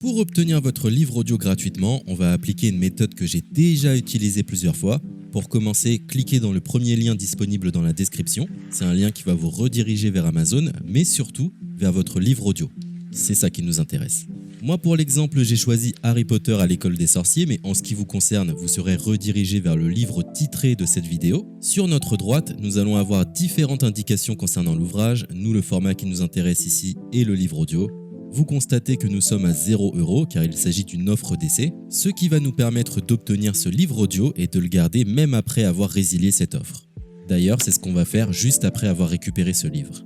Pour obtenir votre livre audio gratuitement, on va appliquer une méthode que j'ai déjà utilisée plusieurs fois. Pour commencer, cliquez dans le premier lien disponible dans la description. C'est un lien qui va vous rediriger vers Amazon, mais surtout vers votre livre audio. C'est ça qui nous intéresse. Moi, pour l'exemple, j'ai choisi Harry Potter à l'école des sorciers, mais en ce qui vous concerne, vous serez redirigé vers le livre titré de cette vidéo. Sur notre droite, nous allons avoir différentes indications concernant l'ouvrage. Nous, le format qui nous intéresse ici est le livre audio. Vous constatez que nous sommes à 0 € car il s'agit d'une offre d'essai, ce qui va nous permettre d'obtenir ce livre audio et de le garder même après avoir résilié cette offre. D'ailleurs, c'est ce qu'on va faire juste après avoir récupéré ce livre.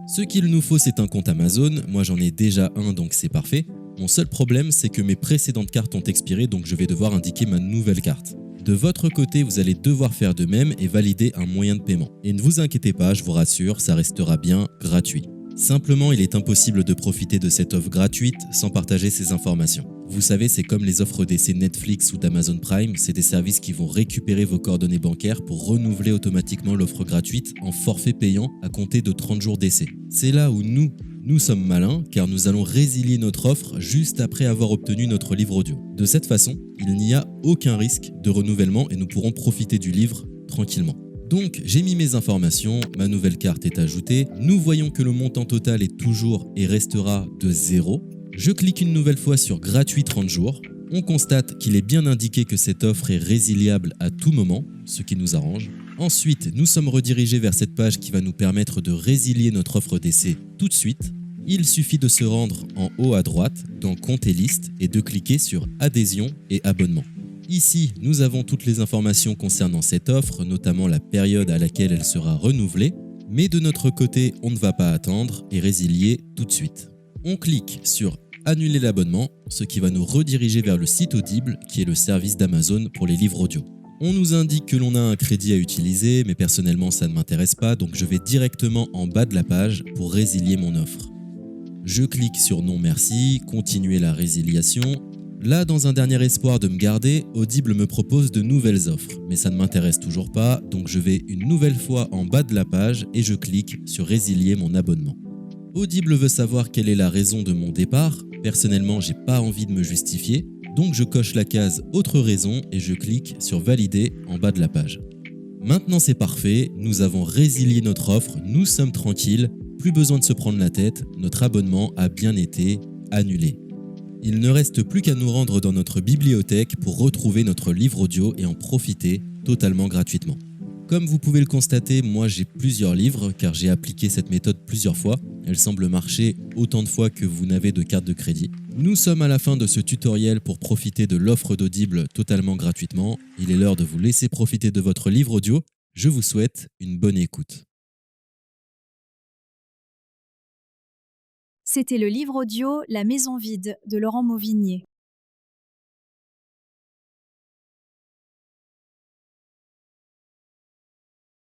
Ce qu'il nous faut, c'est un compte Amazon. Moi, j'en ai déjà un, donc c'est parfait. Mon seul problème, c'est que mes précédentes cartes ont expiré, donc je vais devoir indiquer ma nouvelle carte. De votre côté, vous allez devoir faire de même et valider un moyen de paiement. Et ne vous inquiétez pas, je vous rassure, ça restera bien gratuit. Simplement, il est impossible de profiter de cette offre gratuite sans partager ces informations. Vous savez, c'est comme les offres d'essai Netflix ou d'Amazon Prime, c'est des services qui vont récupérer vos coordonnées bancaires pour renouveler automatiquement l'offre gratuite en forfait payant à compter de 30 jours d'essai. C'est là où nous sommes malins car nous allons résilier notre offre juste après avoir obtenu notre livre audio. De cette façon, il n'y a aucun risque de renouvellement et nous pourrons profiter du livre tranquillement. Donc j'ai mis mes informations, ma nouvelle carte est ajoutée, nous voyons que le montant total est toujours et restera de 0. Je clique une nouvelle fois sur gratuit 30 jours, on constate qu'il est bien indiqué que cette offre est résiliable à tout moment, ce qui nous arrange. Ensuite, nous sommes redirigés vers cette page qui va nous permettre de résilier notre offre d'essai tout de suite. Il suffit de se rendre en haut à droite dans Compte et liste et de cliquer sur Adhésion et abonnement. Ici, nous avons toutes les informations concernant cette offre, notamment la période à laquelle elle sera renouvelée, mais de notre côté, on ne va pas attendre et résilier tout de suite. On clique sur Annuler l'abonnement, ce qui va nous rediriger vers le site Audible, qui est le service d'Amazon pour les livres audio. On nous indique que l'on a un crédit à utiliser, mais personnellement ça ne m'intéresse pas, donc je vais directement en bas de la page pour résilier mon offre. Je clique sur Non merci, continuer la résiliation. Là, dans un dernier espoir de me garder, Audible me propose de nouvelles offres, mais ça ne m'intéresse toujours pas, donc je vais une nouvelle fois en bas de la page et je clique sur Résilier mon abonnement. Audible veut savoir quelle est la raison de mon départ. Personnellement, j'ai pas envie de me justifier, donc je coche la case Autre raison et je clique sur Valider en bas de la page. Maintenant c'est parfait, nous avons résilié notre offre, nous sommes tranquilles, plus besoin de se prendre la tête, notre abonnement a bien été annulé. Il ne reste plus qu'à nous rendre dans notre bibliothèque pour retrouver notre livre audio et en profiter totalement gratuitement. Comme vous pouvez le constater, moi j'ai plusieurs livres car j'ai appliqué cette méthode plusieurs fois. Elle semble marcher autant de fois que vous n'avez de carte de crédit. Nous sommes à la fin de ce tutoriel pour profiter de l'offre d'Audible totalement gratuitement. Il est l'heure de vous laisser profiter de votre livre audio. Je vous souhaite une bonne écoute. C'était le livre audio La Maison vide de Laurent Mauvignier.